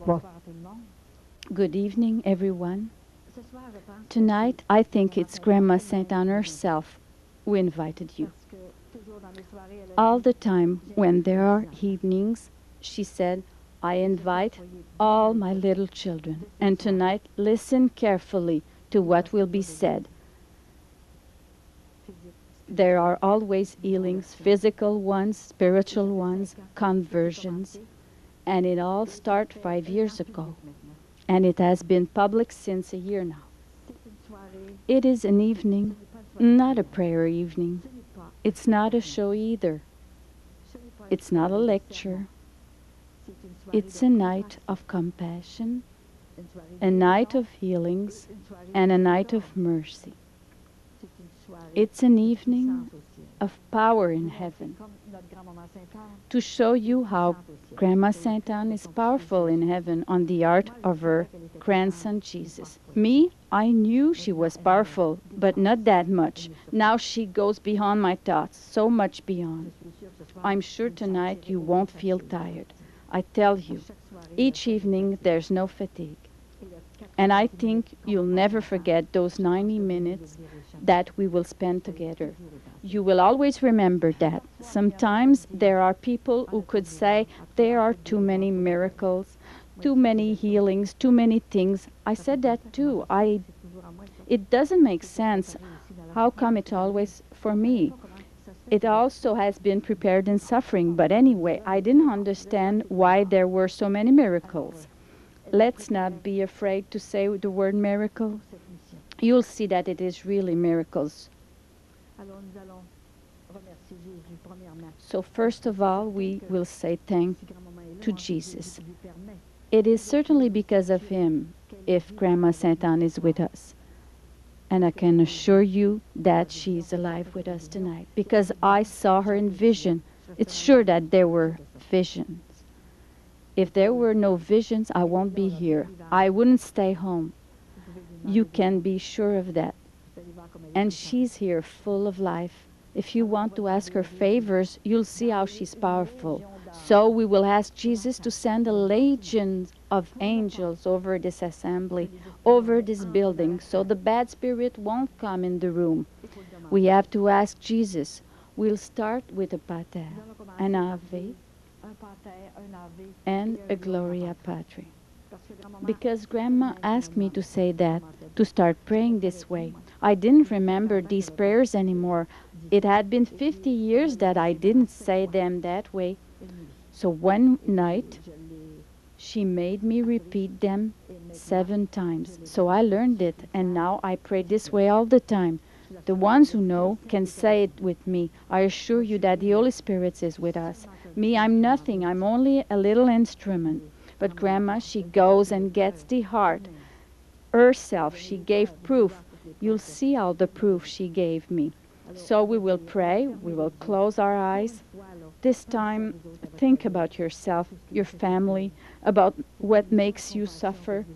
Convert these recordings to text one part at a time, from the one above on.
Well, good evening, everyone. Tonight, I think it's Grandma Saint Anne herself who invited you. All the time when there are evenings, she said, I invite all my little children. And tonight, listen carefully to what will be said. There are always healings, physical ones, spiritual ones, conversions. And it all started 5 years ago. And it has been public since a year now. It is an evening, not a prayer evening. It's not a show either. It's not a lecture. It's a night of compassion, a night of healings, and a night of mercy. It's an evening of power in heaven. To show you how Grandma Saint Anne is powerful in heaven on the heart of her grandson Jesus. Me, I knew she was powerful, but not that much. Now she goes beyond my thoughts, so much beyond. I'm sure tonight you won't feel tired. I tell you, each evening there's no fatigue. And I think you'll never forget those 90 minutes that we will spend together. You will always remember that. Sometimes there are people who could say there are too many miracles, too many healings, too many things. I said that too. It doesn't make sense. How come it always for me? It also has been prepared in suffering. But anyway, I didn't understand why there were so many miracles. Let's not be afraid to say the word miracle. You'll see that it is really miracles. So first of all, we will say thank to Jesus. It is certainly because of him if Grandma Saint Anne is with us. And I can assure you that she's alive with us tonight because I saw her in vision. It's sure that there were visions. If there were no visions, I won't be here. I wouldn't stay home. You can be sure of that. And she's here full of life. If you want to ask her favors, you'll see how she's powerful. So we will ask Jesus to send a legion of angels over this assembly, over this building, so the bad spirit won't come in the room. We have to ask Jesus. We'll start with a pater, an ave, and a Gloria Patri. Because Grandma asked me to say that, to start praying this way. I didn't remember these prayers anymore. It had been 50 years that I didn't say them that way. So one night, she made me repeat them 7 times. So I learned it, and now I pray this way all the time. The ones who know can say it with me. I assure you that the Holy Spirit is with us. Me, I'm nothing. I'm only a little instrument. But Grandma, she goes and gets the heart. Herself, she gave proof. You'll see all the proof she gave me. So we will pray. We will close our eyes. This time, think about yourself, your family, about what makes you suffer.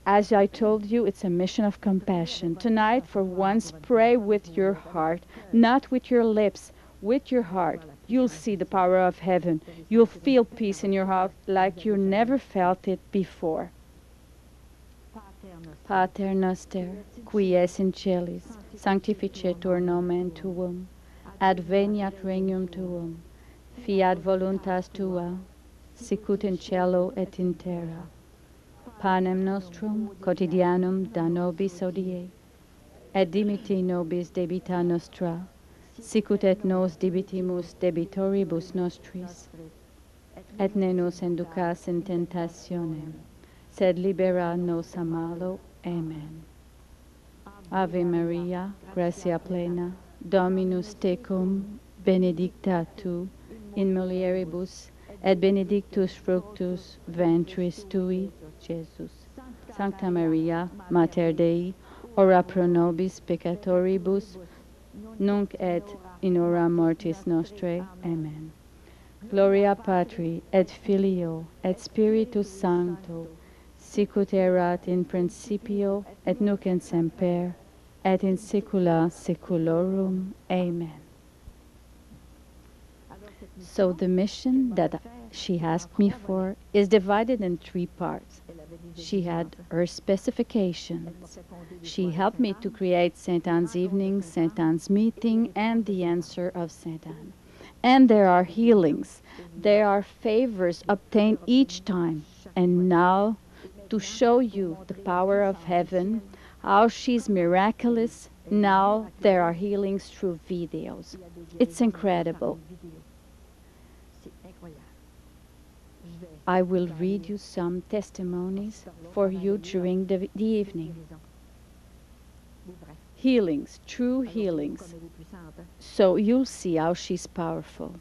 As I told you, it's a mission of compassion. Tonight, for once, pray with your heart, not with your lips, with your heart. You'll see the power of heaven. You'll feel peace in your heart like you never felt it before. Pater noster, qui es in celis, sanctificetur nomen tuum, adveniat regnum tuum, fiat voluntas tua, sicut in cielo et in terra. Panem nostrum quotidianum da nobis hodie, et dimitti nobis debita nostra, sicut et nos debitimus debitoribus nostris, et ne nos inducas in tentationem, sed libera nos a malo. Amen. Ave Maria, gratia plena, Dominus tecum, benedicta tu, in mulieribus, et benedictus fructus ventris tui, Jesus. Sancta Maria, Mater Dei, ora pro nobis peccatoribus, nunc et in hora mortis nostrae. Amen. Gloria Patri, et Filio, et Spiritus Sancto, sicut erat in principio, et nunc in semper, et in saecula saeculorum. Amen. So the mission that she asked me for is divided in three parts. She had her specifications. She helped me to create Saint Anne's Evening, Saint Anne's Meeting, and the Answer of Saint Anne. And there are healings. There are favors obtained each time. And now, to show you the power of heaven, how she's miraculous, now there are healings through videos. It's incredible. I will read you some testimonies for you during the evening. Healings, true healings. So you'll see how she's powerful.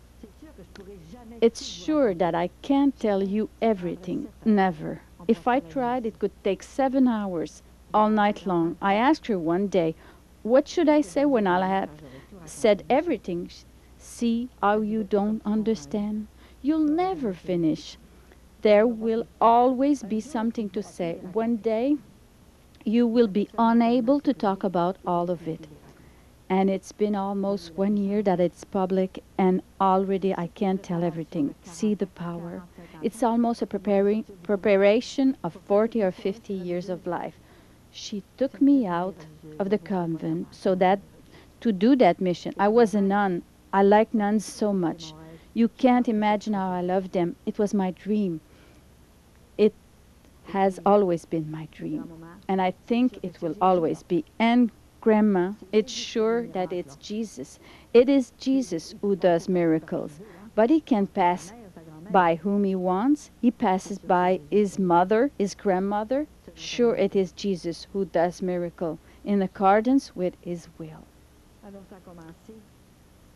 It's sure that I can't tell you everything, never. If I tried, it could take 7 hours, all night long. I asked her one day, what should I say when I have said everything? See how you don't understand? You'll never finish. There will always be something to say. One day, you will be unable to talk about all of it. And it's been almost 1 year that it's public, and already I can't tell everything. See the power. It's almost a preparation of 40 or 50 years of life. She took me out of the convent so that to do that mission. I was a nun. I like nuns so much. You can't imagine how I love them. It was my dream. It has always been my dream. And I think it will always be. And Grandma, it's sure that it's Jesus. It is Jesus who does miracles. But he can pass by whom he wants. He passes by his mother, his grandmother. Sure, it is Jesus who does miracle in accordance with his will.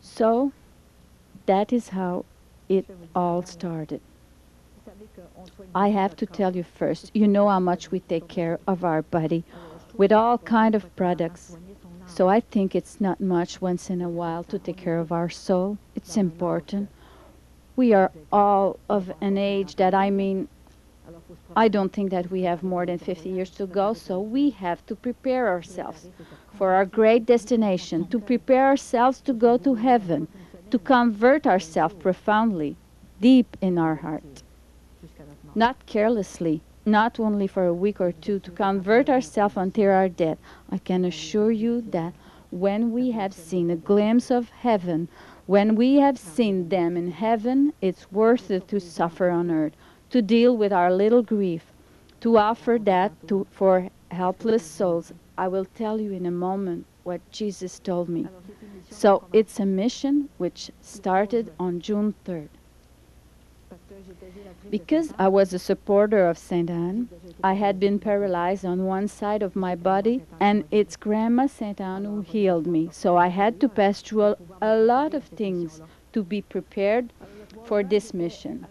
So, that is how it all started. I have to tell you first, you know how much we take care of our body with all kind of products. So I think it's not much once in a while to take care of our soul. It's important. We are all of an age that, I don't think that we have more than 50 years to go, so we have to prepare ourselves for our great destination, to prepare ourselves to go to heaven, to convert ourselves profoundly, deep in our heart. Not carelessly, not only for a week or two, to convert ourselves until our death. I can assure you that when we have seen a glimpse of heaven, when we have seen them in heaven, it's worth it to suffer on earth, to deal with our little grief, to offer that for helpless souls. I will tell you in a moment what Jesus told me. So it's a mission which started on June 3rd. Because I was a supporter of Saint Anne, I had been paralyzed on one side of my body, and it's Grandma Saint Anne who healed me. So I had to pass through a lot of things to be prepared for this mission.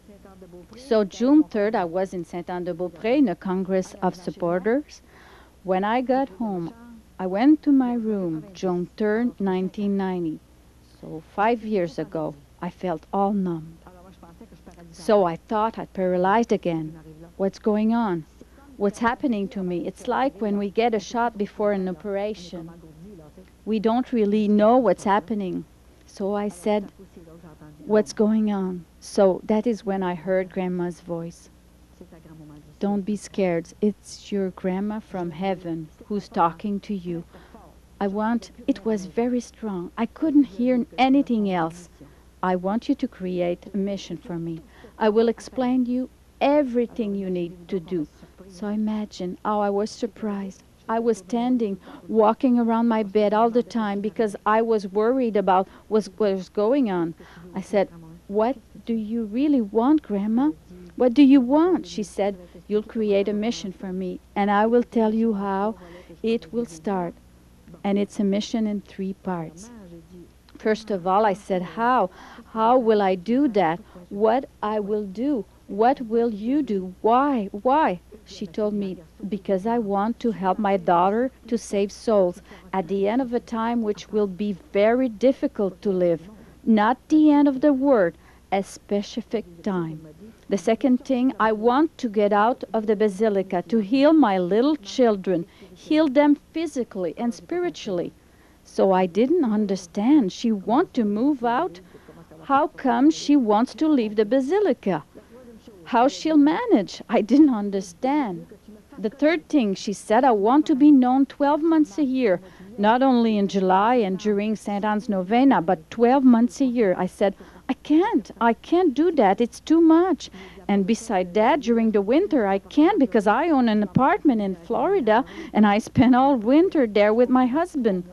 So June 3rd, I was in Saint-Anne-de-Beaupré in a congress of supporters. When I got home, I went to my room, June 3rd, 1990. So 5 years ago, I felt all numb. So I thought I'd paralyzed again. What's going on? What's happening to me? It's like when we get a shot before an operation. We don't really know what's happening. So I said, what's going on? So that is when I heard Grandma's voice. Don't be scared. It's your Grandma from heaven who's talking to you. It was very strong. I couldn't hear anything else. I want you to create a mission for me. I will explain you everything you need to do. So imagine how I was surprised. I was standing, walking around my bed all the time because I was worried about what was going on. I said, what do you really want, Grandma? What do you want? She said, you'll create a mission for me, and I will tell you how it will start. And it's a mission in 3 parts. First of all, I said, how? How will I do that? What I will do? What will you do? Why? Why? She told me, because I want to help my daughter to save souls at the end of a time which will be very difficult to live. Not the end of the world, a specific time. The second thing, I want to get out of the basilica to heal my little children, heal them physically and spiritually. So I didn't understand. She want to move out? How come she wants to leave the basilica? How she'll manage? I didn't understand. The third thing she said, I want to be known 12 months a year, not only in July and during St. Anne's Novena, but 12 months a year. I said, I can't do that. It's too much. And beside that, during the winter, I can't because I own an apartment in Florida and I spend all winter there with my husband.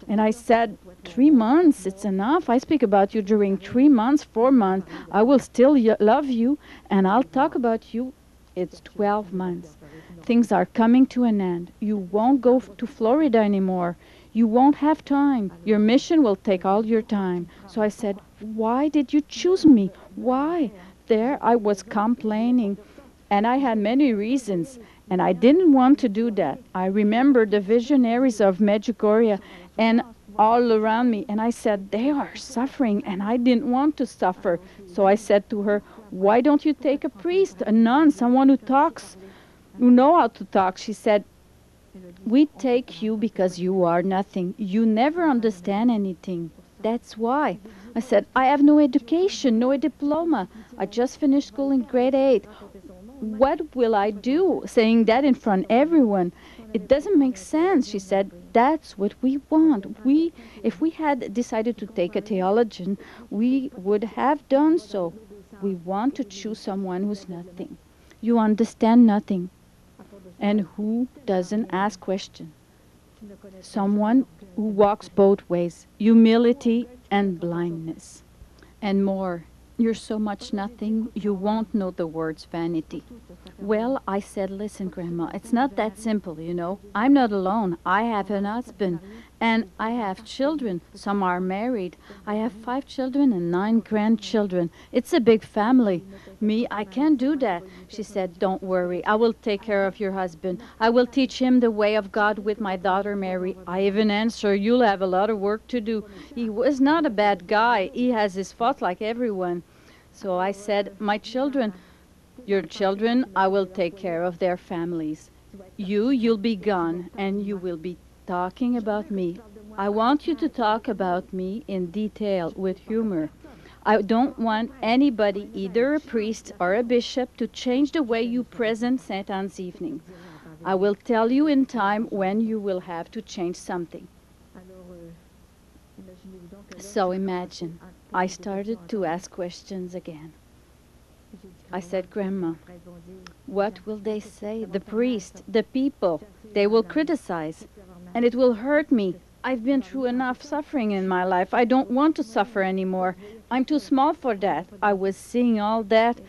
And I said, 3 months, it's enough. I speak about you during 3 months, 4 months. I will still love you and I'll talk about you. It's 12 months. Things are coming to an end. You won't go to Florida anymore. You won't have time. Your mission will take all your time. So I said, why did you choose me? Why? There I was complaining. And I had many reasons. And I didn't want to do that. I remember the visionaries of Medjugorje and all around me. And I said, they are suffering. And I didn't want to suffer. So I said to her, why don't you take a priest, a nun, someone who talks, who know how to talk? She said, we take you because you are nothing. You never understand anything. That's why. I said, I have no education, no diploma. I just finished school in grade 8. What will I do saying that in front of everyone? It doesn't make sense. She said, that's what we want. If we had decided to take a theologian, we would have done so. We want to choose someone who's nothing. You understand nothing. And who doesn't ask questions. Someone who walks both ways, humility and blindness. And more, you're so much nothing, you won't know the words vanity. Well, I said, listen, Grandma, it's not that simple, you know. I'm not alone. I have an husband and I have children. Some are married. I have 5 children and 9 grandchildren. It's a big family. Me, I can't do that. She said, don't worry. I will take care of your husband. I will teach him the way of God with my daughter Mary. I even answer, you'll have a lot of work to do. He was not a bad guy. He has his faults like everyone. So I said, my children, your children, I will take care of their families. You'll be gone and you will be talking about me. I want you to talk about me in detail with humor. I don't want anybody, either a priest or a bishop, to change the way you present St. Anne's evening. I will tell you in time when you will have to change something. So imagine, I started to ask questions again. I said, Grandma, what will they say? The priest, the people, they will criticize, and it will hurt me. I've been through enough suffering in my life. I don't want to suffer anymore. I'm too small for that. I was seeing all that.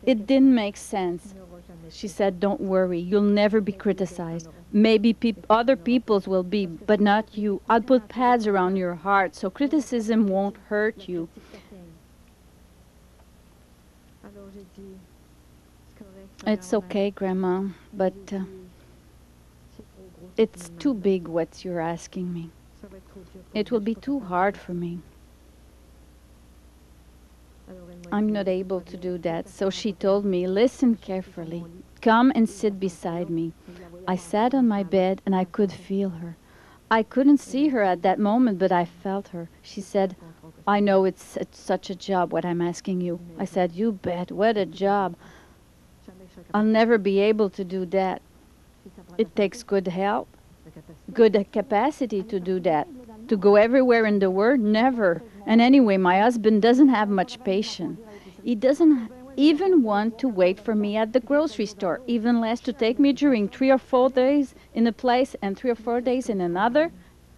It didn't make sense. She said, don't worry, you'll never be criticized. Maybe other people's will be, but not you. I'll put pads around your heart so criticism won't hurt you. It's okay, Grandma, but it's too big what you're asking me. It will be too hard for me. I'm not able to do that. So she told me, listen carefully. Come and sit beside me. I sat on my bed and I could feel her. I couldn't see her at that moment, but I felt her. She said, I know it's such a job, what I'm asking you. I said, you bet, what a job. I'll never be able to do that. It takes good help, good capacity to do that. To go everywhere in the world, never. And anyway, my husband doesn't have much patience. He doesn't even want to wait for me at the grocery store, even less to take me during 3 or 4 days in a place and 3 or 4 days in another.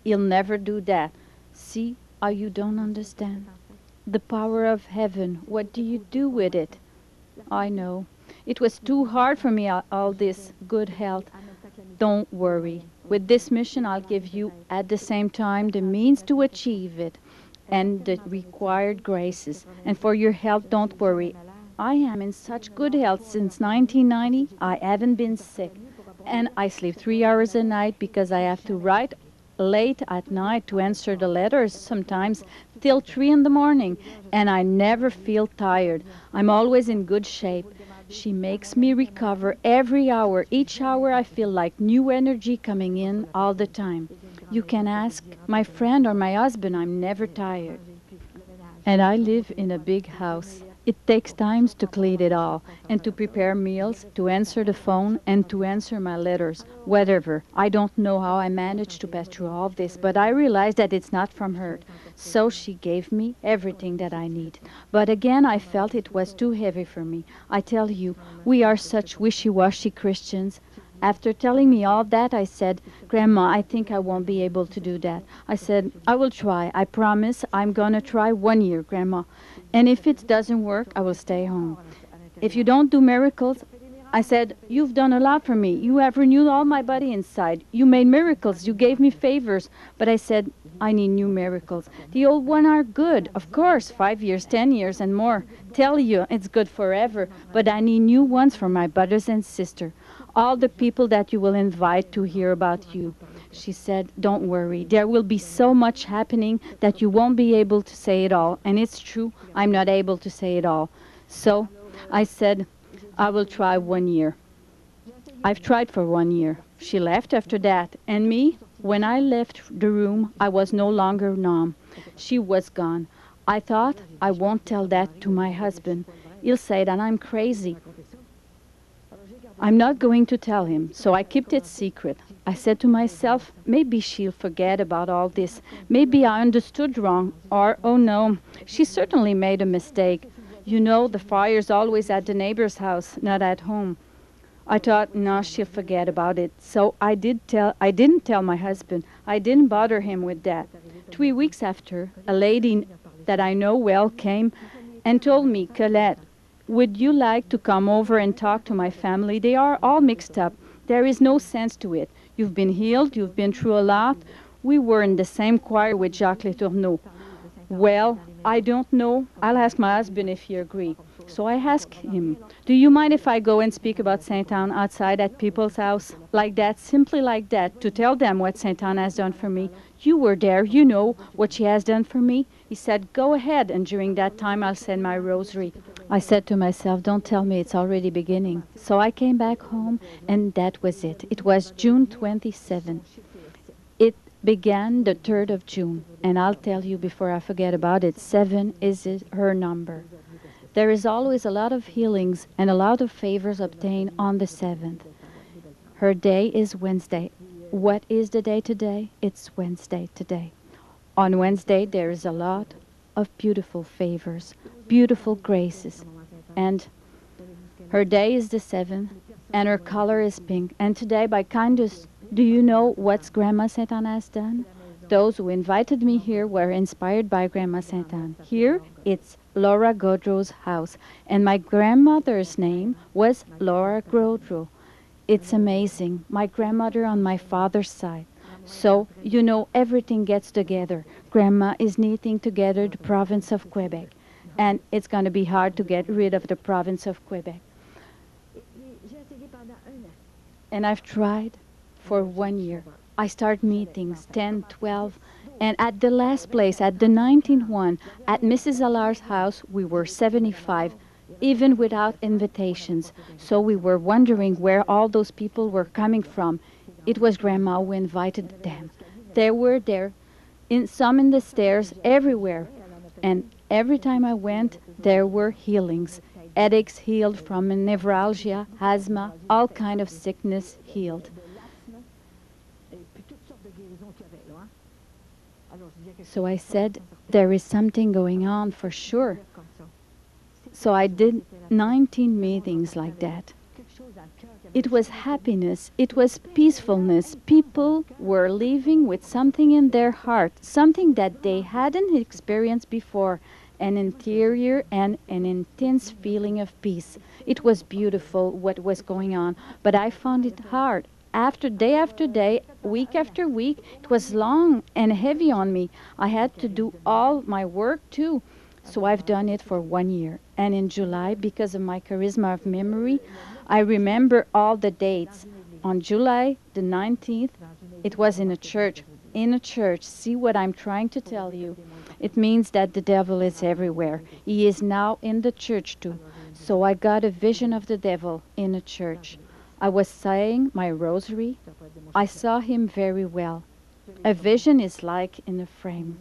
He'll never do that. See how you don't understand? The power of heaven, what do you do with it? I know. It was too hard for me, all this good health. Don't worry. With this mission, I'll give you at the same time the means to achieve it and the required graces. And for your health, don't worry. I am in such good health since 1990. I haven't been sick. And I sleep 3 hours a night because I have to write late at night to answer the letters, sometimes till 3 in the morning. And I never feel tired. I'm always in good shape. She makes me recover every hour. Each hour I feel like new energy coming in all the time. You can ask my friend or my husband, I'm never tired. And I live in a big house. It takes time to clean it all, and to prepare meals, to answer the phone, and to answer my letters, whatever. I don't know how I managed to pass through all this, but I realized that it's not from her. So she gave me everything that I need. But again, I felt it was too heavy for me. I tell you, we are such wishy-washy Christians. After telling me all that, I said, Grandma, I think I won't be able to do that. I said, I will try. I promise I'm going to try 1 year, Grandma. And if it doesn't work, I will stay home. If you don't do miracles, I said, you've done a lot for me. You have renewed all my body inside. You made miracles. You gave me favors. But I said, I need new miracles. The old ones are good, of course, 5 years, 10 years, and more. Tell you, it's good forever. But I need new ones for my brothers and sisters. All the people that you will invite to hear about you. She said, don't worry. There will be so much happening that you won't be able to say it all. And it's true, I'm not able to say it all. So I said, I will try 1 year. I've tried for 1 year. She left after that. And me, when I left the room, I was no longer numb. She was gone. I thought, I won't tell that to my husband. He'll say that I'm crazy. I'm not going to tell him, so I kept it secret. I said to myself, maybe she'll forget about all this. Maybe I understood wrong, or, oh no, she certainly made a mistake. You know, the fire's always at the neighbor's house, not at home. I thought, no, she'll forget about it. So I didn't tell my husband. I didn't bother him with that. 3 weeks after, a lady that I know well came and told me, Colette, would you like to come over and talk to my family? They are all mixed up. There is no sense to it. You've been healed. You've been through a lot. We were in the same choir with Jacques Letourneau. Well, I don't know. I'll ask my husband if he agrees. So I asked him, do you mind if I go and speak about Saint Anne outside at people's house? Like that, simply like that, to tell them what Saint Anne has done for me. You were there, you know what she has done for me. He said, go ahead, and during that time I'll send my rosary. I said to myself, don't tell me it's already beginning. So I came back home, and that was it. It was June 27. It began the 3rd of June, and I'll tell you before I forget about it, 7 is her number. There is always a lot of healings and a lot of favors obtained on the 7th. Her day is Wednesday. What is the day today? It's Wednesday today. On Wednesday, there is a lot of beautiful favors, beautiful graces. And her day is the 7th, and her color is pink. And today, by kindness, do you know what Grandma Saint Anne has done? Those who invited me here were inspired by Grandma Saint Anne. Here, it's Laura Gaudreau's house, and my grandmother's name was Laura Gaudreau. It's amazing. My grandmother on my father's side. So, you know, everything gets together. Grandma is knitting together the province of Quebec, and it's going to be hard to get rid of the province of Quebec. And I've tried for 1 year. I start meetings, 10, 12, and at the last place, at the 19th one, at Mrs. Allard's house, we were 75, even without invitations. So we were wondering where all those people were coming from. It was Grandma who invited them. They were there, some in the stairs, everywhere. And every time I went, there were healings. Headaches healed from neuralgia, asthma, all kind of sickness healed. So I said, there is something going on for sure. So I did 19 meetings like that. It was happiness, it was peacefulness. People were leaving with something in their heart, something that they hadn't experienced before, an interior and an intense feeling of peace. It was beautiful what was going on, but I found it hard. After day, week after week, it was long and heavy on me. I had to do all my work too. So I've done it for 1 year. And in July, because of my charisma of memory, I remember all the dates. On July the 19th, it was in a church. In a church. See what I'm trying to tell you? It means that the devil is everywhere. He is now in the church too. So I got a vision of the devil in a church. I was saying my rosary. I saw him very well. A vision is like in a frame.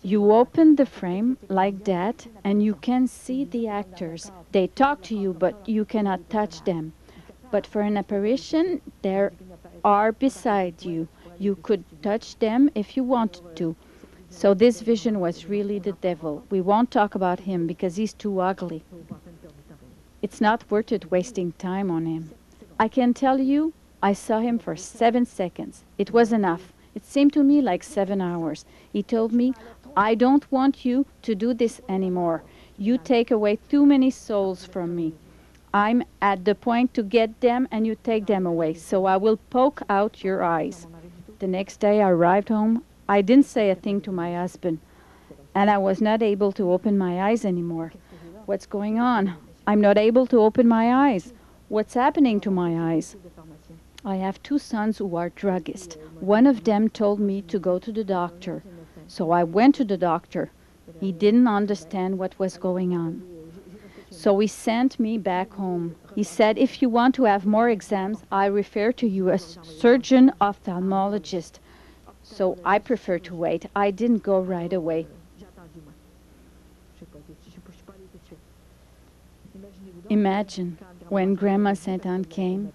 You open the frame like that, and you can see the actors. They talk to you, but you cannot touch them. But for an apparition, they are beside you. You could touch them if you wanted to. So this vision was really the devil. We won't talk about him because he's too ugly. It's not worth it wasting time on him. I can tell you, I saw him for 7 seconds. It was enough. It seemed to me like 7 hours. He told me, I don't want you to do this anymore. You take away too many souls from me. I'm at the point to get them and you take them away. So I will poke out your eyes. The next day I arrived home. I didn't say a thing to my husband. And I was not able to open my eyes anymore. What's going on? I'm not able to open my eyes. What's happening to my eyes? I have 2 sons who are druggists. One of them told me to go to the doctor. So I went to the doctor. He didn't understand what was going on. So he sent me back home. He said, if you want to have more exams, I refer to you as surgeon ophthalmologist. So I prefer to wait. I didn't go right away. Imagine when Grandma Saint-Anne came,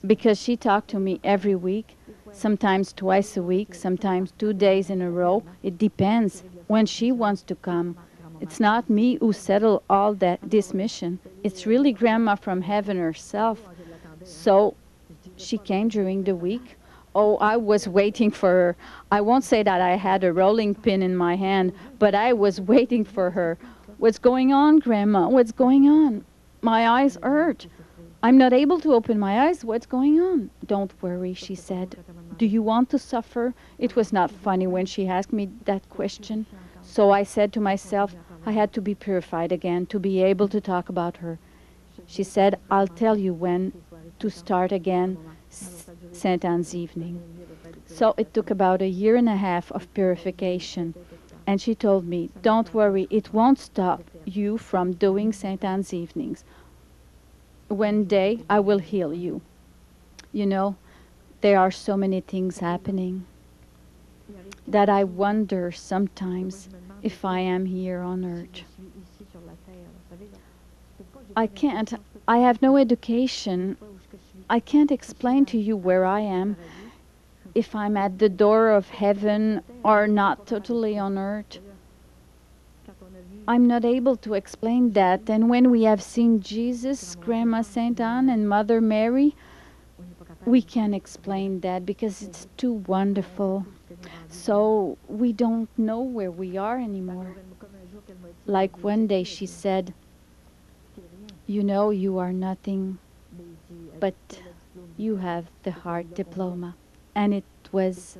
because she talked to me every week, sometimes twice a week, sometimes 2 days in a row. It depends when she wants to come. It's not me who settle all this mission. It's really Grandma from heaven herself. So she came during the week. Oh, I was waiting for her. I won't say that I had a rolling pin in my hand, but I was waiting for her. What's going on, Grandma? What's going on? My eyes hurt. I'm not able to open my eyes. What's going on? Don't worry, she said. Do you want to suffer? It was not funny when she asked me that question. So I said to myself, I had to be purified again to be able to talk about her. She said, I'll tell you when to start again Saint Anne's evening. So it took about 1.5 years of purification. And she told me, don't worry, it won't stop you from doing Saint Anne's evenings. One day I will heal you. You know, there are so many things happening that I wonder sometimes if I am here on earth. I have no education. I can't explain to you where I am, if I'm at the door of heaven or not totally on earth. I'm not able to explain that. And when we have seen Jesus, Grandma Saint-Anne and Mother Mary, we can explain that because it's too wonderful. So we don't know where we are anymore. Like one day she said, you know, you are nothing, but you have the heart diploma. And it was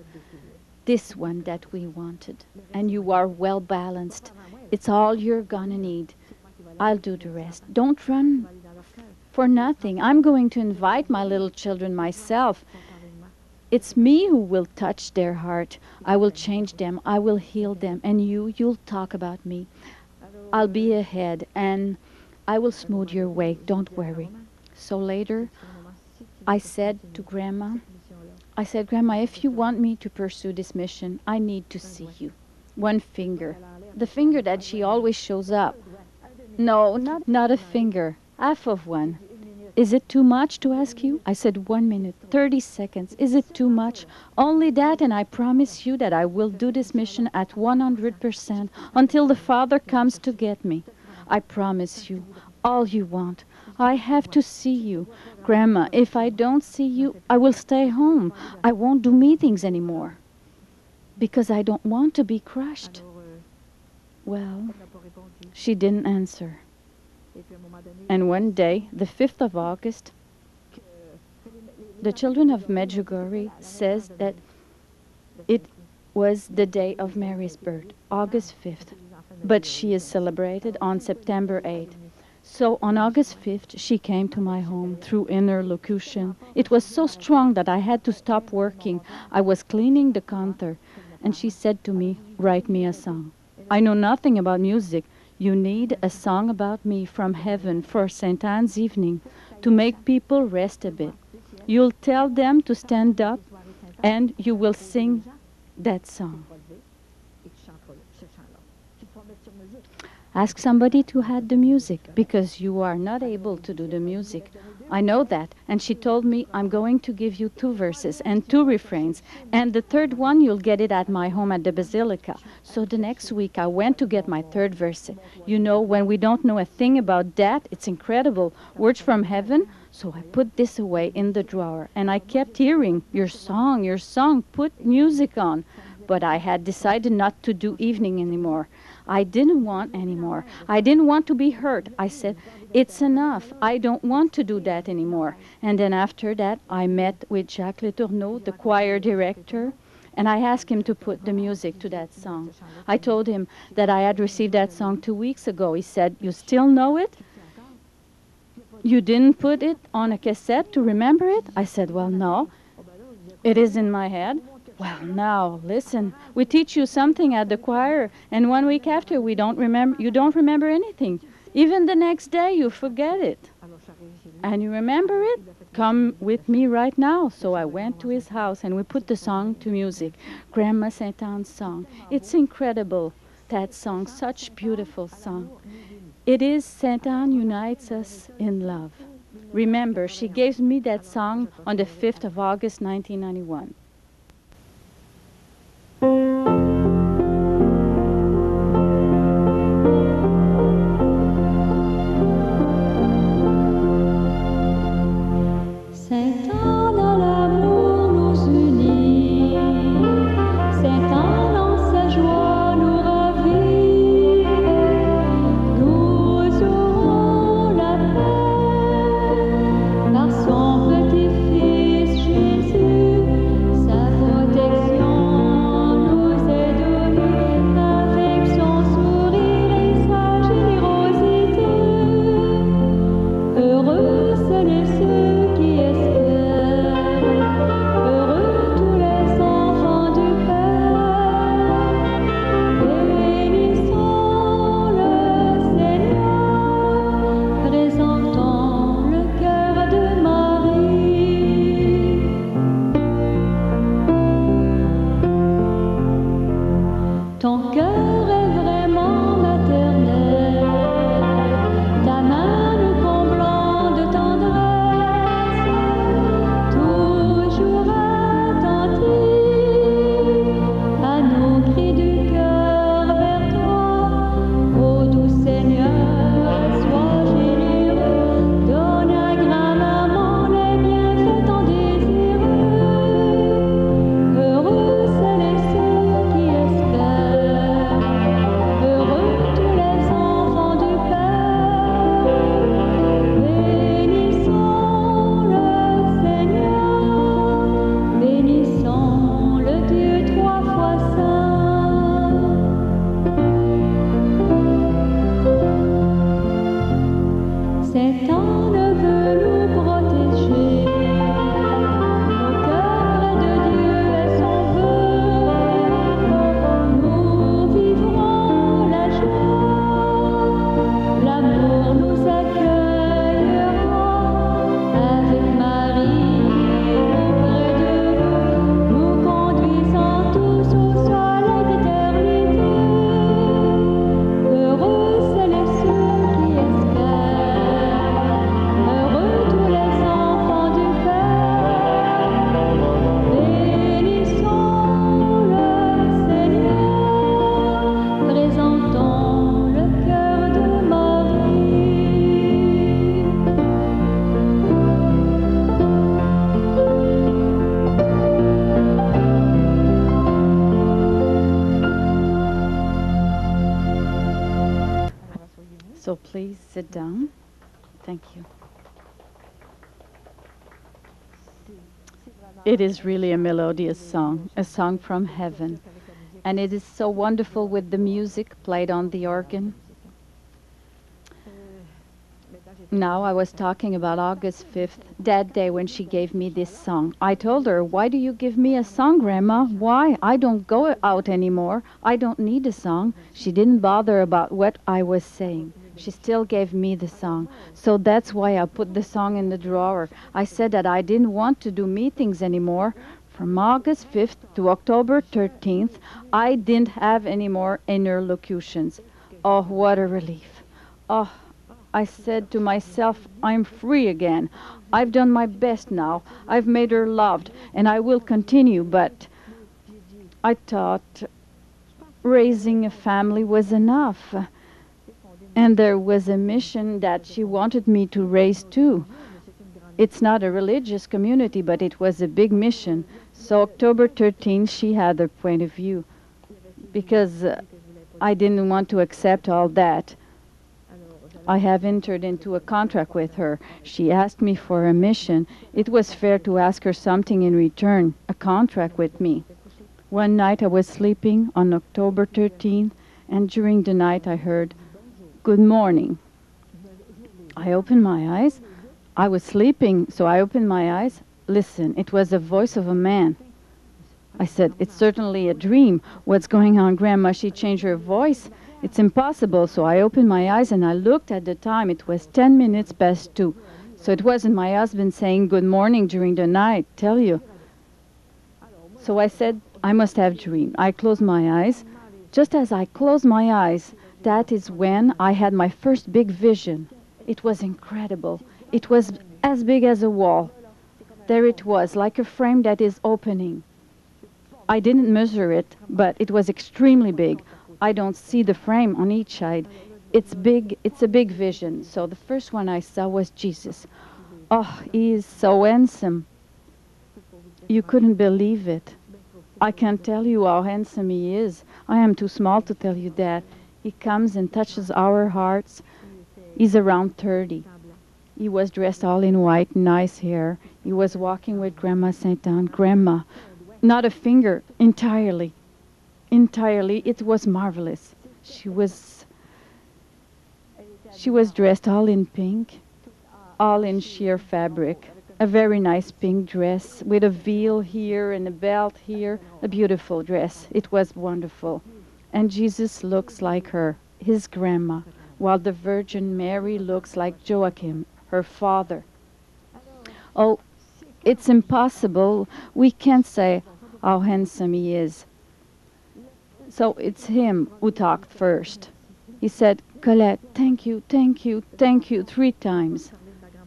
this one that we wanted. And you are well balanced. It's all you're gonna need. I'll do the rest. Don't run for nothing. I'm going to invite my little children myself. It's me who will touch their heart. I will change them. I will heal them. And you'll talk about me. I'll be ahead and I will smooth your way. Don't worry. So later, I said to Grandma, Grandma, if you want me to pursue this mission, I need to see you. One finger. The finger that she always shows up. No, not a finger. Half of one. Is it too much to ask you? I said 1 minute, 30 seconds. Is it too much? Only that, and I promise you that I will do this mission at 100% until the Father comes to get me. I promise you, all you want. I have to see you. Grandma, if I don't see you, I will stay home. I won't do meetings anymore. Because I don't want to be crushed. Well, she didn't answer. And one day, the 5th of August, the children of Medjugorje says that it was the day of Mary's birth, August 5th. But she is celebrated on September 8th. So on August 5th, she came to my home through inner locution. It was so strong that I had to stop working. I was cleaning the counter, and she said to me, write me a song. I know nothing about music. You need a song about me from heaven for Saint Anne's evening to make people rest a bit. You'll tell them to stand up, and you will sing that song. Ask somebody to add the music because you are not able to do the music. I know that. And she told me, I'm going to give you 2 verses and 2 refrains. And the third one, you'll get it at my home at the Basilica. So the next week, I went to get my third verse. You know, when we don't know a thing about that, it's incredible. Words from heaven. So I put this away in the drawer. And I kept hearing, your song, put music on. But I had decided not to do evening anymore. I didn't want anymore. I didn't want to be hurt. I said, it's enough. I don't want to do that anymore. And then after that, I met with Jacques Letourneau, the choir director, and I asked him to put the music to that song. I told him that I had received that song 2 weeks ago. He said, you still know it? You didn't put it on a cassette to remember it? I said, well, no. It is in my head. Well, now, listen, we teach you something at the choir, and 1 week after you don't remember anything. Even the next day, you forget it. And you remember it? Come with me right now. So I went to his house, and we put the song to music. Grandma Saint Anne's song. It's incredible, that song, such beautiful song. It is Saint Anne unites us in love. Remember, she gave me that song on the 5th of August, 1991. So please sit down. Thank you. It is really a melodious song, a song from heaven. And it is so wonderful with the music played on the organ. Now, I was talking about August 5th, that day when she gave me this song. I told her, why do you give me a song, Grandma? Why? I don't go out anymore. I don't need a song. She didn't bother about what I was saying. She still gave me the song. So that's why I put the song in the drawer. I said that I didn't want to do meetings anymore. From August 5th to October 13th, I didn't have any more interlocutions. Oh, what a relief. Oh, I said to myself, I'm free again. I've done my best now. I've made her loved, and I will continue, but I thought raising a family was enough. And there was a mission that she wanted me to raise too. It's not a religious community, but it was a big mission. So October 13th, she had her point of view because I didn't want to accept all that. I have entered into a contract with her. She asked me for a mission. It was fair to ask her something in return, a contract with me. One night I was sleeping on October 13th, and during the night I heard, "Good morning." I opened my eyes. I was sleeping, so I opened my eyes. Listen, it was the voice of a man. I said, "It's certainly a dream. What's going on, Grandma?" She changed her voice. "It's impossible." So I opened my eyes and I looked at the time. It was 10 minutes past 2. So it wasn't my husband saying good morning during the night, tell you. So I said, I must have dreamed. I closed my eyes. Just as I closed my eyes, that is when I had my first big vision. It was incredible. It was as big as a wall. There it was, like a frame that is opening. I didn't measure it, but it was extremely big. I don't see the frame on each side. It's big, it's a big vision. So the first one I saw was Jesus. Oh, he is so handsome. You couldn't believe it. I can't tell you how handsome he is. I am too small to tell you that. He comes and touches our hearts. He's around 30. He was dressed all in white, nice hair. He was walking with Grandma Saint Anne. Grandma, not a finger, entirely. Entirely, it was marvelous. She was dressed all in pink, all in sheer fabric. A very nice pink dress with a veil here and a belt here. A beautiful dress. It was wonderful. And Jesus looks like her, his grandma, while the Virgin Mary looks like Joachim, her father. Oh, it's impossible. We can't say how handsome he is. So it's him who talked first. He said, "Colette, thank you, thank you, thank you," 3 times.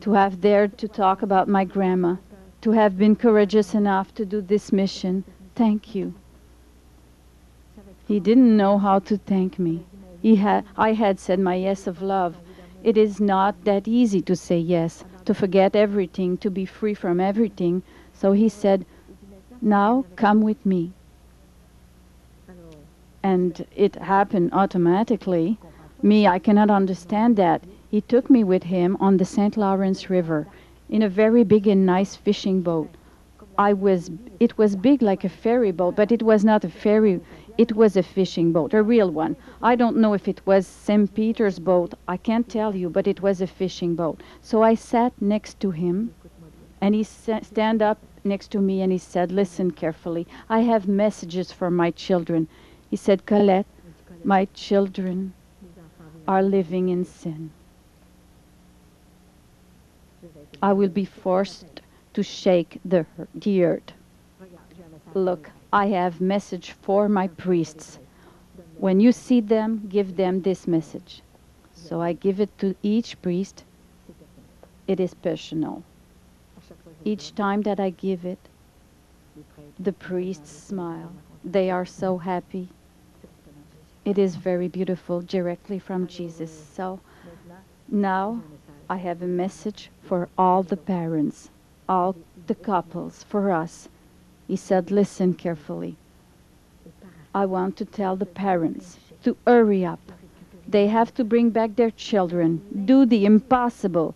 To have dared to talk about my grandma, to have been courageous enough to do this mission. Thank you. He didn't know how to thank me. I had said my yes of love. It is not that easy to say yes, to forget everything, to be free from everything. So he said, "Now come with me." And it happened automatically. Me, I cannot understand that. He took me with him on the St. Lawrence River in a very big and nice fishing boat. It was big like a ferry boat, but it was not a ferry. It was a fishing boat, a real one. I don't know if it was St. Peter's boat. I can't tell you, but it was a fishing boat. So I sat next to him, and he stand up next to me, and he said, "Listen carefully. I have messages for my children." He said, "Colette, my children are living in sin. I will be forced to shake the earth. Look, I have message for my priests. When you see them, give them this message." So I give it to each priest. It is personal. Each time that I give it, the priests smile. They are so happy. It is very beautiful, directly from Jesus. So now I have a message for all the parents, all the couples, for us. He said, "Listen carefully. I want to tell the parents to hurry up. They have to bring back their children. Do the impossible.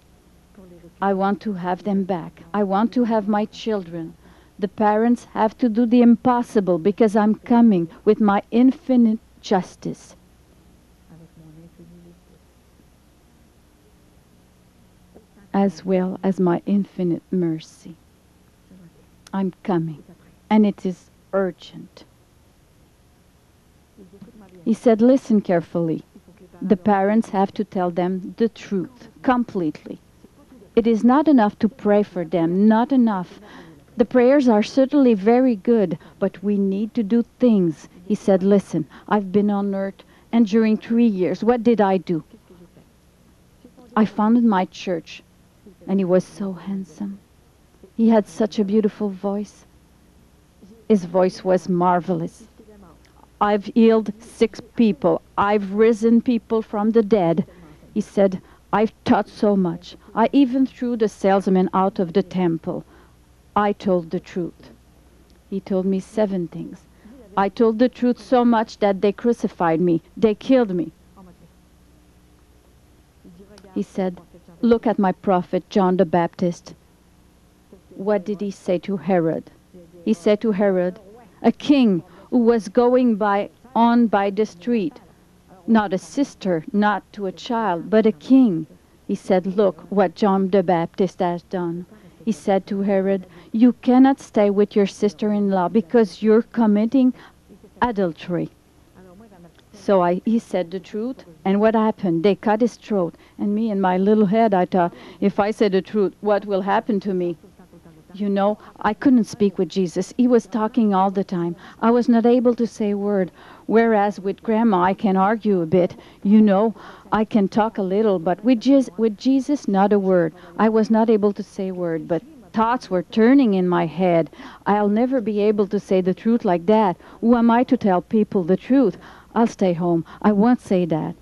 I want to have them back. I want to have my children. The parents have to do the impossible because I'm coming with my infinite justice." As well as my infinite mercy. I'm coming, and it is urgent. He said, "Listen carefully. The parents have to tell them the truth, completely. It is not enough to pray for them, not enough. The prayers are certainly very good, but we need to do things." He said, "Listen, I've been on earth And during 3 years, what did I do? I founded my church, and he was so handsome. He had such a beautiful voice. His voice was marvelous. I've healed 6 people. I've risen people from the dead. He said, I've taught so much. I even threw the salesman out of the temple. I told the truth. He told me 7 things. I told the truth so much that they crucified me. They killed me. He said, look at my prophet, John the Baptist. What did he say to Herod? He said to Herod, a king who was going on by the street, not a sister, not to a child, but a king. He said, look what John the Baptist has done. He said to Herod, you cannot stay with your sister-in-law because you're committing adultery. So he said the truth, and what happened? They cut his throat. And me, in my little head, I thought, if I say the truth, what will happen to me? You know, I couldn't speak with Jesus. He was talking all the time. I was not able to say a word. Whereas with Grandma, I can argue a bit. You know, I can talk a little, but with Jesus, not a word. I was not able to say a word, but thoughts were turning in my head. I'll never be able to say the truth like that. Who am I to tell people the truth? I'll stay home. I won't say that.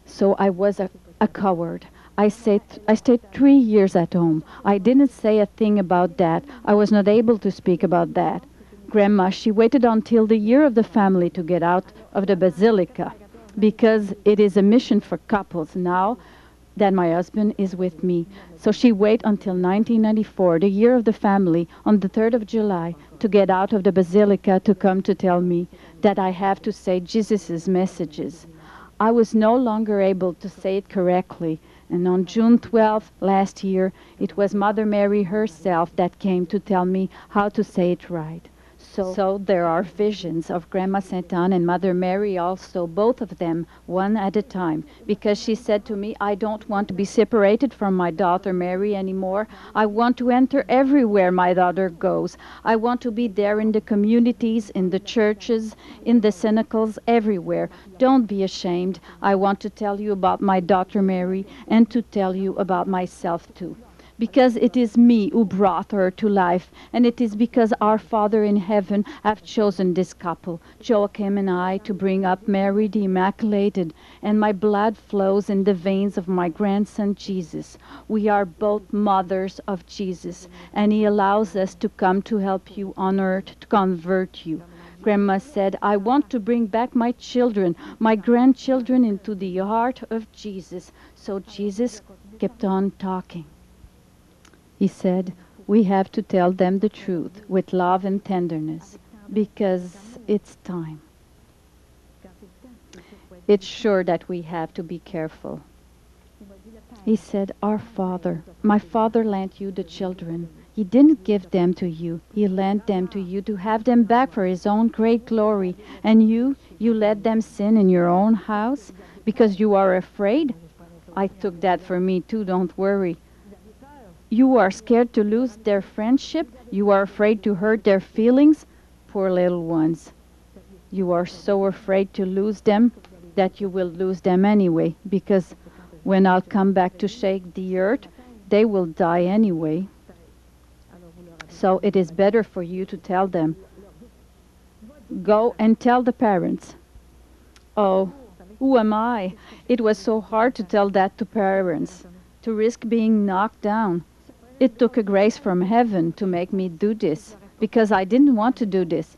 So I was a coward. I stayed 3 years at home. I didn't say a thing about that. I was not able to speak about that. Grandma, she waited until the year of the family to get out of the basilica, because it is a mission for couples now that my husband is with me. So she waited until 1994, the year of the family, on the 3rd of July, to get out of the basilica to come to tell me that I have to say Jesus' messages. I was no longer able to say it correctly. And on June 12th last year, it was Mother Mary herself that came to tell me how to say it right. So there are visions of Grandma Saint Anne and Mother Mary also, both of them, one at a time. Because she said to me, I don't want to be separated from my daughter Mary anymore. I want to enter everywhere my daughter goes. I want to be there in the communities, in the churches, in the cenacles, everywhere. Don't be ashamed. I want to tell you about my daughter Mary and to tell you about myself too. Because it is me who brought her to life, and it is because our Father in heaven have chosen this couple, Joachim and I, to bring up Mary the Immaculated, and my blood flows in the veins of my grandson Jesus. We are both mothers of Jesus, and he allows us to come to help you on earth, to convert you. Grandma said, I want to bring back my children, my grandchildren, into the heart of Jesus. So Jesus kept on talking. He said, we have to tell them the truth with love and tenderness, because it's time. It's sure that we have to be careful. He said, our Father, my Father lent you the children. He didn't give them to you. He lent them to you to have them back for his own great glory. And you let them sin in your own house because you are afraid? I took that for me too, don't worry. You are scared to lose their friendship? You are afraid to hurt their feelings? Poor little ones. You are so afraid to lose them that you will lose them anyway, because when I'll come back to shake the earth, they will die anyway. So it is better for you to tell them. Go and tell the parents. Oh, who am I? It was so hard to tell that to parents, to risk being knocked down. It took a grace from heaven to make me do this, because I didn't want to do this.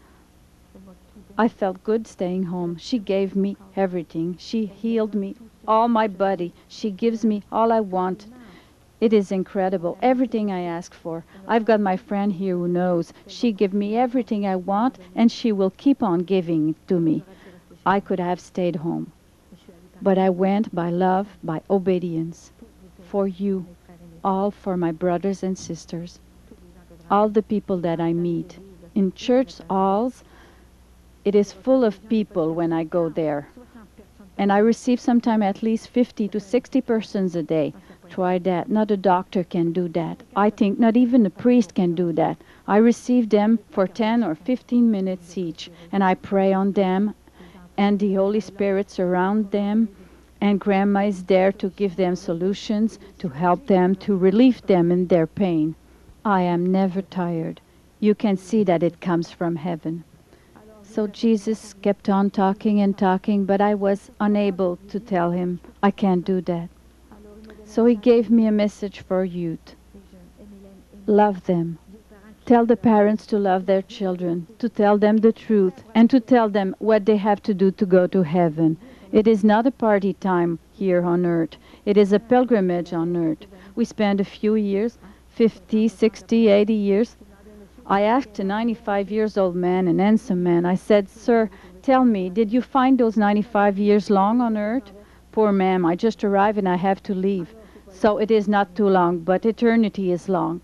I felt good staying home. She gave me everything. She healed me, all my body. She gives me all I want. It is incredible, everything I ask for. I've got my friend here who knows. She gives me everything I want, and she will keep on giving it to me. I could have stayed home. But I went by love, by obedience, for you, all for my brothers and sisters, all the people that I meet. In church halls, it is full of people when I go there. And I receive sometimes at least 50 to 60 persons a day. Try that. Not a doctor can do that. I think not even a priest can do that. I receive them for 10 or 15 minutes each, and I pray on them, and the Holy Spirit surround them, and Grandma is there to give them solutions, to help them, to relieve them in their pain. I am never tired. You can see that it comes from heaven. So Jesus kept on talking and talking, but I was unable to tell him, I can't do that. So he gave me a message for youth. Love them. Tell the parents to love their children, to tell them the truth, and to tell them what they have to do to go to heaven. It is not a party time here on earth. It is a pilgrimage on earth. We spend a few years, 50, 60, 80 years. I asked a 95 years old man, an handsome man, I said, Sir, tell me, did you find those 95 years long on earth? Poor ma'am, I just arrived and I have to leave. So it is not too long, but eternity is long.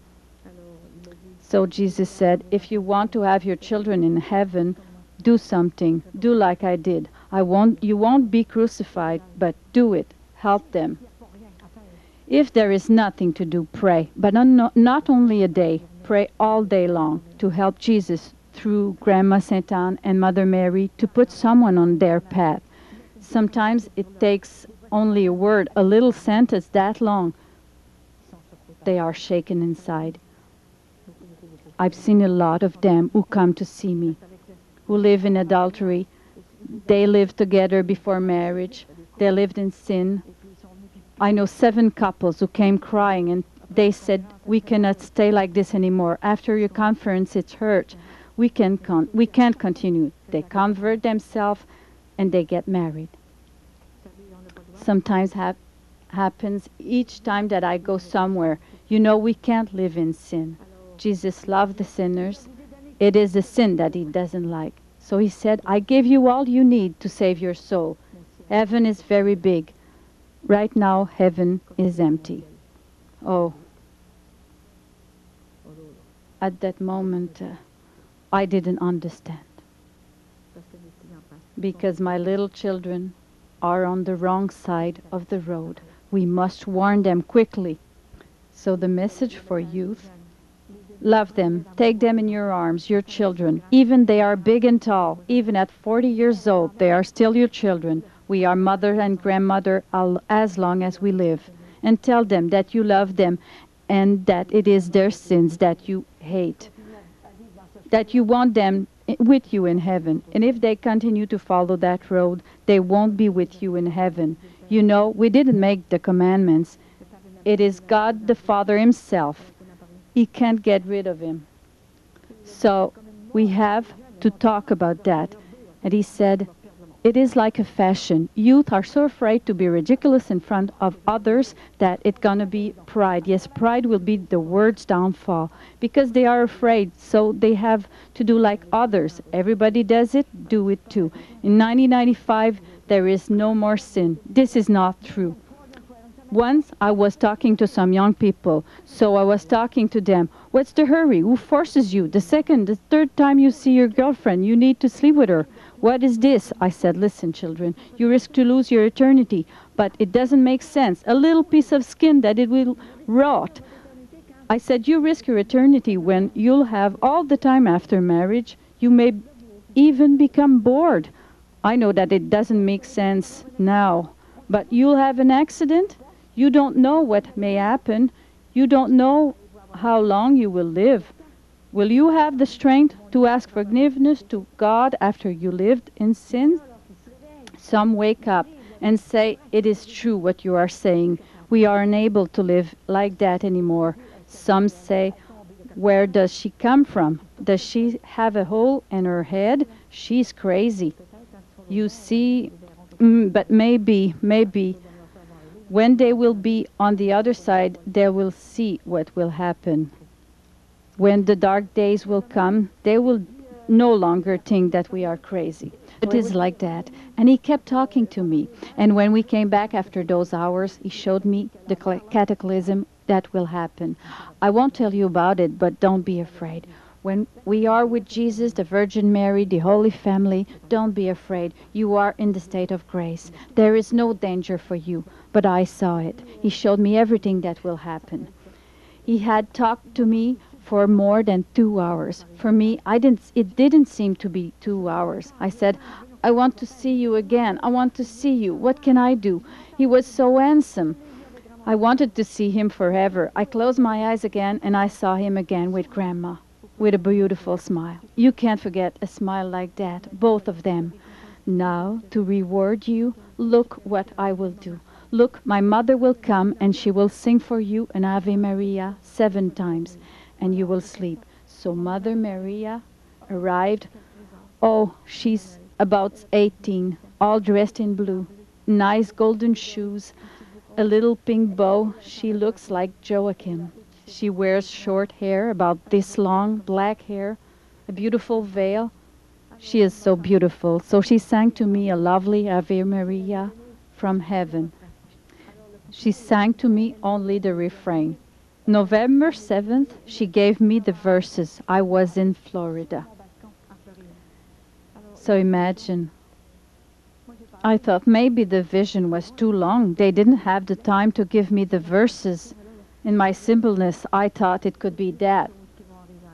So Jesus said, if you want to have your children in heaven, do something. Do like I did. You won't be crucified, but do it. Help them. If there is nothing to do, pray. But not only a day. Pray all day long to help Jesus through Grandma Saint Anne and Mother Mary to put someone on their path. Sometimes it takes only a word, a little sentence that long. They are shaken inside. I've seen a lot of them who come to see me, who live in adultery. They lived together before marriage. They lived in sin. I know 7 couples who came crying and they said, we cannot stay like this anymore. After your conference, it's hurt. We can't continue. They convert themselves and they get married. Sometimes happens each time that I go somewhere. You know, we can't live in sin. Jesus loved the sinners. It is the sin that he doesn't like. So he said, I give you all you need to save your soul. Heaven is very big. Right now, heaven is empty. Oh, at that moment, I didn't understand. Because my little children are on the wrong side of the road. We must warn them quickly. So the message for youth, love them, take them in your arms, your children. Even they are big and tall, even at 40 years old, they are still your children. We are mother and grandmother as long as we live. And tell them that you love them and that it is their sins that you hate. That you want them with you in heaven. And if they continue to follow that road, they won't be with you in heaven. You know, we didn't make the commandments. It is God the Father himself. He can't get rid of him. So we have to talk about that. And he said, it is like a fashion. Youth are so afraid to be ridiculous in front of others that it's going to be pride. Yes, pride will be the world's downfall because they are afraid. So they have to do like others. Everybody does it, do it too. In 1995, there is no more sin. This is not true. Once I was talking to some young people, so I was talking to them. What's the hurry? Who forces you? The second, the third time you see your girlfriend, you need to sleep with her. What is this? I said, listen, children, you risk to lose your eternity, but it doesn't make sense. A little piece of skin that it will rot. I said, you risk your eternity when you'll have all the time after marriage. You may even become bored. I know that it doesn't make sense now, but you'll have an accident. You don't know what may happen. You don't know how long you will live. Will you have the strength to ask forgiveness to God after you lived in sin? Some wake up and say, it is true what you are saying. We are unable to live like that anymore. Some say, where does she come from? Does she have a hole in her head? She's crazy. You see, but maybe, when they will be on the other side, they will see what will happen. When the dark days will come, they will no longer think that we are crazy. It is like that. And he kept talking to me. And when we came back after those hours, he showed me the cataclysm that will happen. I won't tell you about it, but don't be afraid. When we are with Jesus, the Virgin Mary, the Holy Family, don't be afraid. You are in the state of grace. There is no danger for you. But I saw it. He showed me everything that will happen. He had talked to me for more than 2 hours. For me, it didn't seem to be 2 hours. I said, I want to see you again. I want to see you. What can I do? He was so handsome. I wanted to see him forever. I closed my eyes again and I saw him again with Grandma, with a beautiful smile. You can't forget a smile like that, both of them. Now, to reward you, look what I will do. Look, my mother will come and she will sing for you an Ave Maria 7 times, and you will sleep. So Mother Maria arrived. Oh, she's about 18, all dressed in blue, nice golden shoes, a little pink bow. She looks like Joachim. She wears short hair, about this long, black hair, a beautiful veil. She is so beautiful. So she sang to me a lovely Ave Maria from heaven. She sang to me only the refrain. November 7th, she gave me the verses. I was in Florida. So imagine. I thought maybe the vision was too long. They didn't have the time to give me the verses. In my simpleness, I thought it could be that.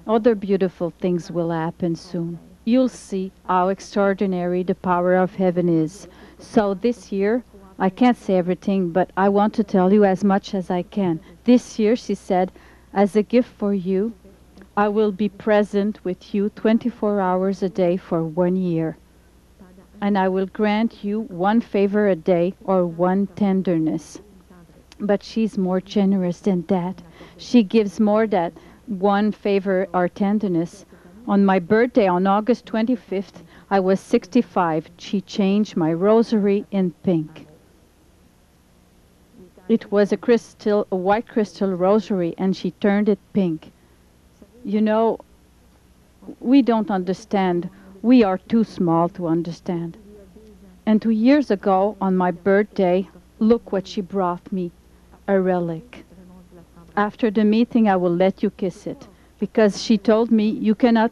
Other beautiful things will happen soon. You'll see how extraordinary the power of heaven is. So this year, I can't say everything, but I want to tell you as much as I can. This year, she said, as a gift for you, I will be present with you 24 hours a day for 1 year. And I will grant you 1 favor a day or 1 tenderness. But she's more generous than that. She gives more than 1 favor or tenderness. On my birthday, on August 25th, I was 65. She changed my rosary in pink. It was a white crystal rosary, and she turned it pink. You know, we don't understand. We are too small to understand. And 2 years ago, on my birthday, look what she brought me, a relic. After the meeting, I will let you kiss it, because she told me you cannot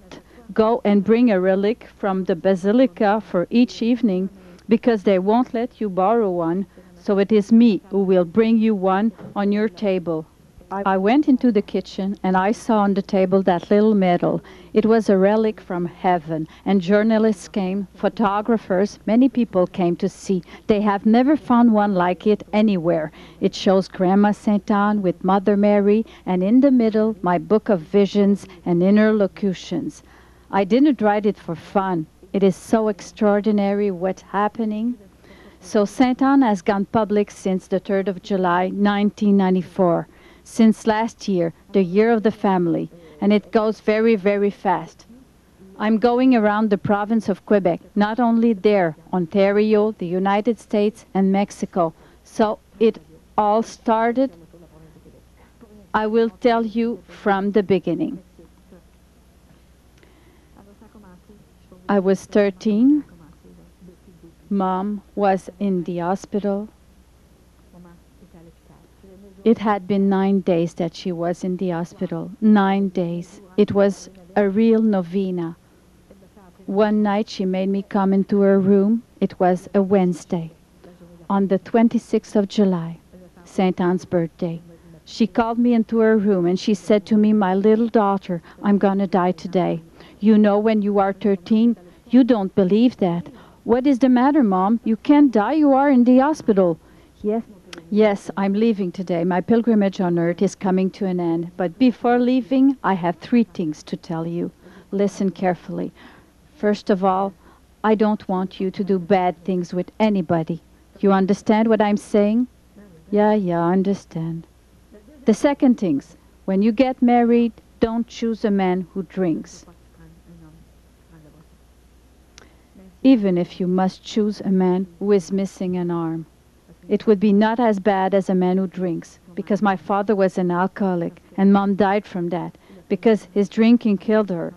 go and bring a relic from the basilica for each evening, because they won't let you borrow one, so it is me who will bring you one on your table. I went into the kitchen and I saw on the table that little medal. It was a relic from heaven, and journalists came, photographers, many people came to see. They have never found one like it anywhere. It shows Grandma Saint Anne with Mother Mary, and in the middle, my book of visions and inner locutions. I didn't write it for fun. It is so extraordinary what's happening. So Saint Anne has gone public since the 3rd of July, 1994. Since last year, the year of the family, and it goes very, very fast. I'm going around the province of Quebec, not only there, Ontario, the United States, and Mexico. So it all started, I will tell you from the beginning. I was 13. Mom was in the hospital. It had been 9 days that she was in the hospital. 9 days. It was a real novena. One night she made me come into her room. It was a Wednesday, on the 26th of July, Saint Anne's birthday. She called me into her room and she said to me, "My little daughter, I'm gonna die today. You know, when you are 13, you don't believe that. What is the matter, Mom? You can't die. You are in the hospital." Yes, I'm leaving today. My pilgrimage on earth is coming to an end. But before leaving, I have 3 things to tell you. Listen carefully. First of all, I don't want you to do bad things with anybody. You understand what I'm saying? Yeah, I understand. The second thing, when you get married, don't choose a man who drinks. Even if you must choose a man who is missing an arm. It would be not as bad as a man who drinks, because my father was an alcoholic, and Mom died from that, because his drinking killed her.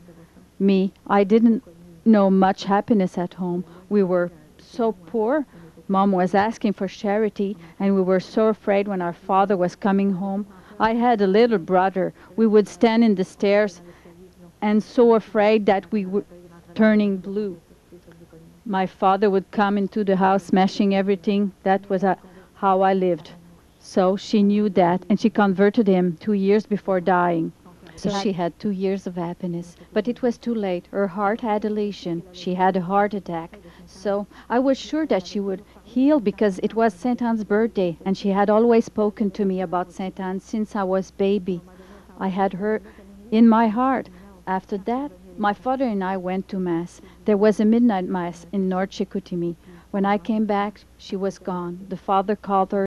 Me, I didn't know much happiness at home. We were so poor. Mom was asking for charity, and we were so afraid when our father was coming home. I had a little brother. We would stand in the stairs, and so afraid that we were turning blue. My father would come into the house smashing everything. That was how I lived. So she knew that, and she converted him 2 years before dying. So she had 2 years of happiness. But it was too late. Her heart had a lesion. She had a heart attack. So I was sure that she would heal because it was Saint Anne's birthday, and she had always spoken to me about Saint Anne since I was baby. I had her in my heart. After that, my father and I went to Mass. There was a midnight Mass in North Chicoutimi. When I came back, she was gone. The father called her